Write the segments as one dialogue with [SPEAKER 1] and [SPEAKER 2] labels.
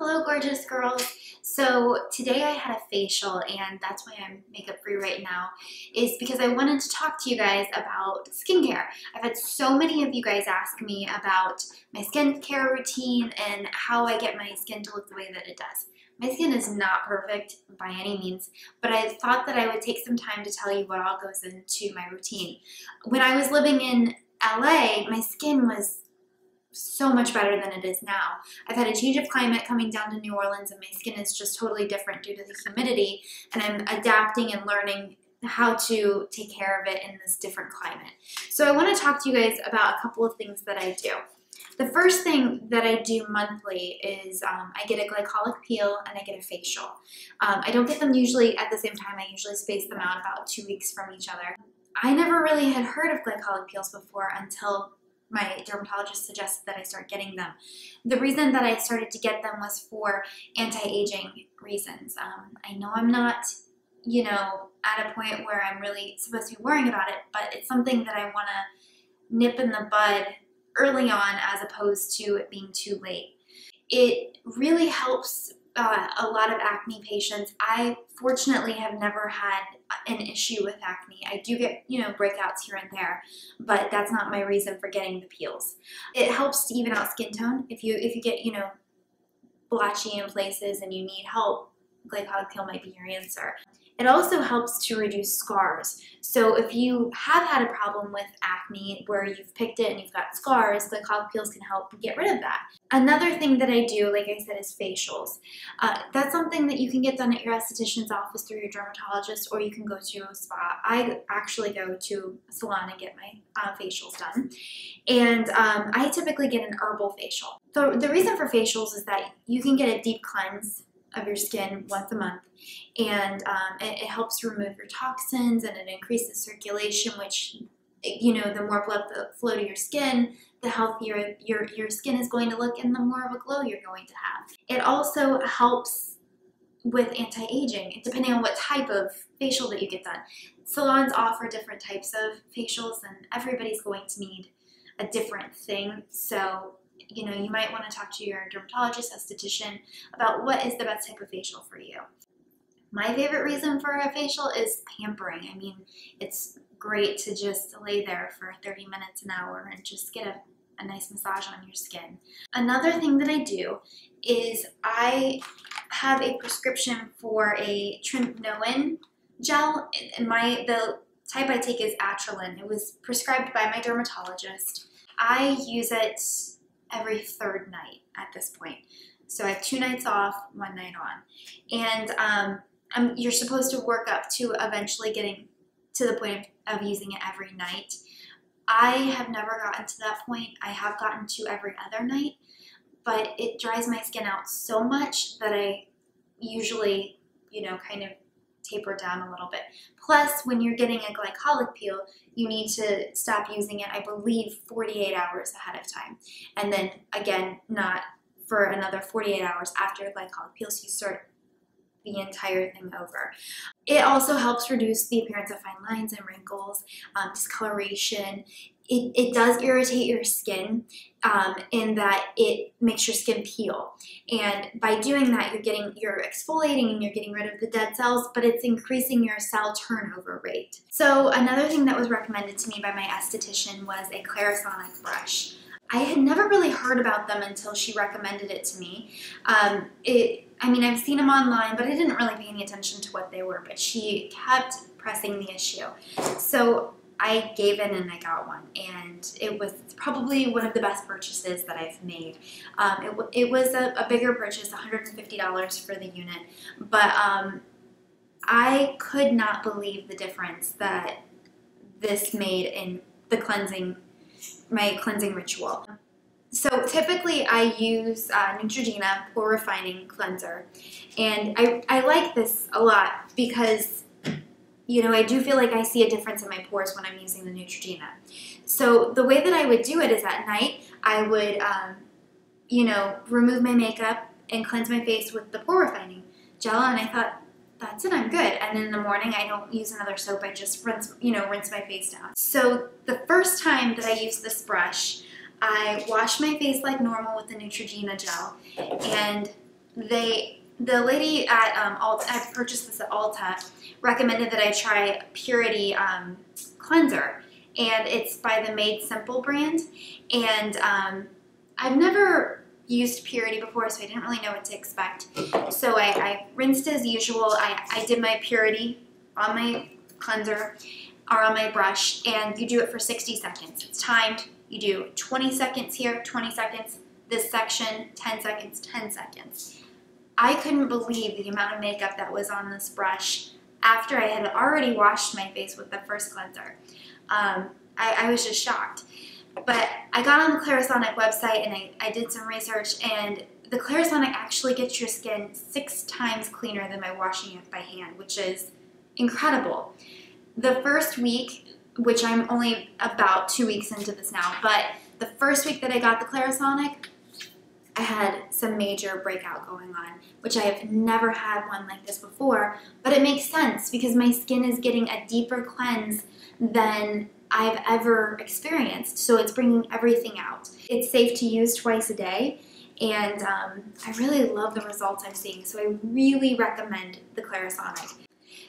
[SPEAKER 1] Hello, gorgeous girls. So today I had a facial, and that's why I'm makeup free right now, is because I wanted to talk to you guys about skincare. I've had so many of you guys ask me about my skincare routine and how I get my skin to look the way that it does. My skin is not perfect by any means, but I thought that I would take some time to tell you what all goes into my routine. When I was living in LA, my skin was so much better than it is now. I've had a change of climate coming down to New Orleans, and my skin is just totally different due to the humidity, and I'm adapting and learning how to take care of it in this different climate. So I want to talk to you guys about a couple of things that I do. The first thing that I do monthly is I get a glycolic peel and I get a facial. I don't get them usually at the same time. I usually space them out about 2 weeks from each other. I never really had heard of glycolic peels before until my dermatologist suggested that I start getting them. The reason that I started to get them was for anti-aging reasons. I know I'm not, at a point where I'm really supposed to be worrying about it, but it's something that I want to nip in the bud early on as opposed to it being too late. It really helps a lot of acne patients. I fortunately have never had an issue with acne. I do get, breakouts here and there, but that's not my reason for getting the peels. It helps to even out skin tone. If you get, blotchy in places and you need help, glycolic peel might be your answer. It also helps to reduce scars. So if you have had a problem with acne where you've picked it and you've got scars, glycolic peels can help get rid of that. Another thing that I do, like I said, is facials. That's something that you can get done at your esthetician's office through your dermatologist, or you can go to a spa. I actually go to a salon and get my facials done. And I typically get an herbal facial. So the reason for facials is that you can get a deep cleanse of your skin once a month, and it helps remove your toxins, and it increases circulation, which, the more blood flow to your skin, the healthier your skin is going to look and the more of a glow you're going to have. It also helps with anti-aging, depending on what type of facial that you get done. Salons offer different types of facials, and everybody's going to need a different thing. So you might want to talk to your dermatologist, esthetician about what is the best type of facial for you. My favorite reason for a facial is pampering. I mean, it's great to just lay there for 30 minutes, an hour, and just get a nice massage on your skin. Another thing that I do is I have a prescription for a tryptophan gel, and the type I take is Atrilin. It was prescribed by my dermatologist. I use it every third night at this point. So I have 2 nights off, 1 night on. And you're supposed to work up to eventually getting to the point of using it every night. I have never gotten to that point. I have gotten to every other night, but it dries my skin out so much that I usually, kind of taper down a little bit. Plus, when you're getting a glycolic peel, you need to stop using it, I believe, 48 hours ahead of time. And then, again, not for another 48 hours after your glycolic peel, so you start the entire thing over. It also helps reduce the appearance of fine lines and wrinkles, discoloration. It does irritate your skin in that it makes your skin peel. And by doing that, you're exfoliating and you're getting rid of the dead cells, but it's increasing your cell turnover rate. So another thing that was recommended to me by my esthetician was a Clarisonic brush. I had never really heard about them until she recommended it to me. I've seen them online, but I didn't really pay any attention to what they were, but she kept pressing the issue. So I gave in and I got one, and it was probably one of the best purchases that I've made. It was a bigger purchase, $150 for the unit, but I could not believe the difference that this made in my cleansing ritual. So typically I use Neutrogena Pore Refining Cleanser, and I like this a lot because I do feel like I see a difference in my pores when I'm using the Neutrogena. So the way that I would do it is at night I would, remove my makeup and cleanse my face with the Pore Refining Gel, and I thought, that's it, I'm good. And then in the morning I don't use another soap, I just rinse my face down. So the first time that I used this brush, I washed my face like normal with the Neutrogena gel, and the lady at Ulta, I purchased this at Ulta, recommended that I try Purity cleanser, and it's by the Made Simple brand. And I've never used Purity before, so I didn't really know what to expect. So I rinsed as usual. I did my Purity on my cleanser or on my brush, and you do it for 60 seconds. It's timed. You do 20 seconds here, 20 seconds, this section, 10 seconds, 10 seconds. I couldn't believe the amount of makeup that was on this brush after I had already washed my face with the first cleanser. I was just shocked. But I got on the Clarisonic website and I did some research, and the Clarisonic actually gets your skin 6 times cleaner than by washing it by hand, which is incredible. The first week, which I'm only about 2 weeks into this now, but the first week that I got the Clarisonic, I had some major breakout going on, which I have never had one like this before, but it makes sense because my skin is getting a deeper cleanse than I've ever experienced, so it's bringing everything out. It's safe to use twice a day, and I really love the results I'm seeing, so I really recommend the Clarisonic.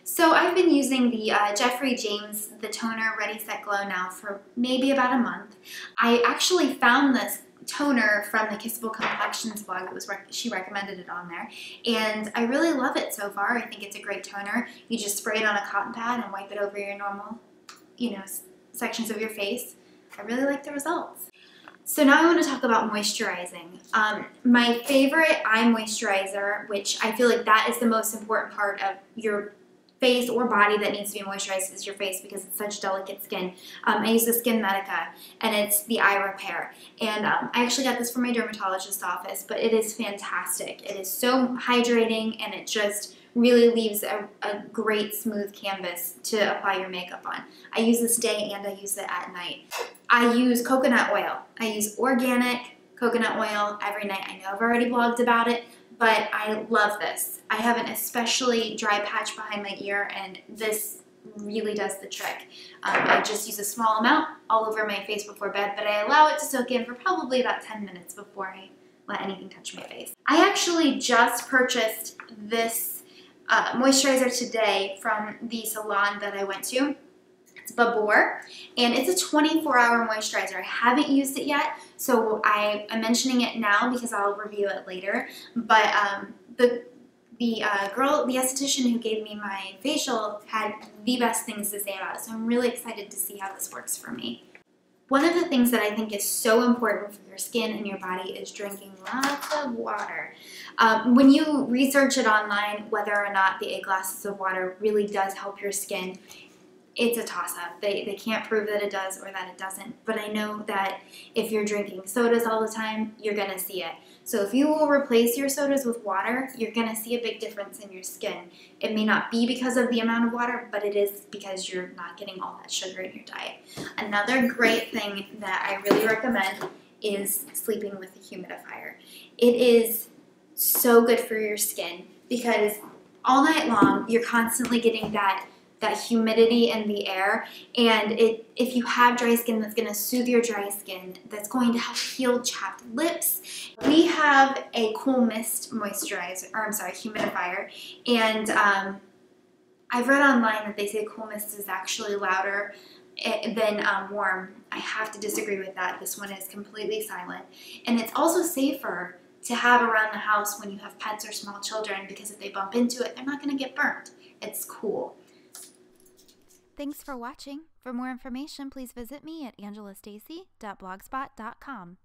[SPEAKER 1] So I've been using the Jeffrey James, the toner Ready Set Glow now for maybe about a month. I actually found this toner from the Kissable Complexions blog. She recommended it on there, and I really love it so far. I think it's a great toner. You just spray it on a cotton pad and wipe it over your normal, sections of your face. I really like the results. So now I want to talk about moisturizing. My favorite eye moisturizer, which I feel like that is the most important part of your face or body that needs to be moisturized, is your face because it's such delicate skin. I use the Skin Medica, and it's the eye repair. And I actually got this from my dermatologist's office, but it is fantastic. It is so hydrating, and it just really leaves a great smooth canvas to apply your makeup on. I use this day and I use it at night. I use coconut oil. I use organic coconut oil every night. I know I've already blogged about it, but I love this. I have an especially dry patch behind my ear, and this really does the trick. I just use a small amount all over my face before bed, but I allow it to soak in for probably about 10 minutes before I let anything touch my face. I actually just purchased this moisturizer today from the salon that I went to. It's Babor, and it's a 24-hour moisturizer. I haven't used it yet, so I'm mentioning it now because I'll review it later. But the esthetician who gave me my facial had the best things to say about it, so I'm really excited to see how this works for me. One of the things that I think is so important for your skin and your body is drinking lots of water. When you research it online, whether or not the 8 glasses of water really does help your skin, it's a toss-up. They can't prove that it does or that it doesn't, but I know that if you're drinking sodas all the time, you're going to see it. So if you will replace your sodas with water, you're going to see a big difference in your skin. It may not be because of the amount of water, but it is because you're not getting all that sugar in your diet. Another great thing that I really recommend is sleeping with a humidifier. It is so good for your skin because all night long you're constantly getting that humidity in the air, and if you have dry skin, that's going to soothe your dry skin, that's going to help heal chapped lips. We have a cool mist humidifier, and I've read online that they say cool mist is actually louder than warm. I have to disagree with that. This one is completely silent, and it's also safer to have around the house when you have pets or small children, because if they bump into it, they're not going to get burnt. It's cool.
[SPEAKER 2] Thanks for watching. For more information, please visit me at angelastacey.blogspot.com.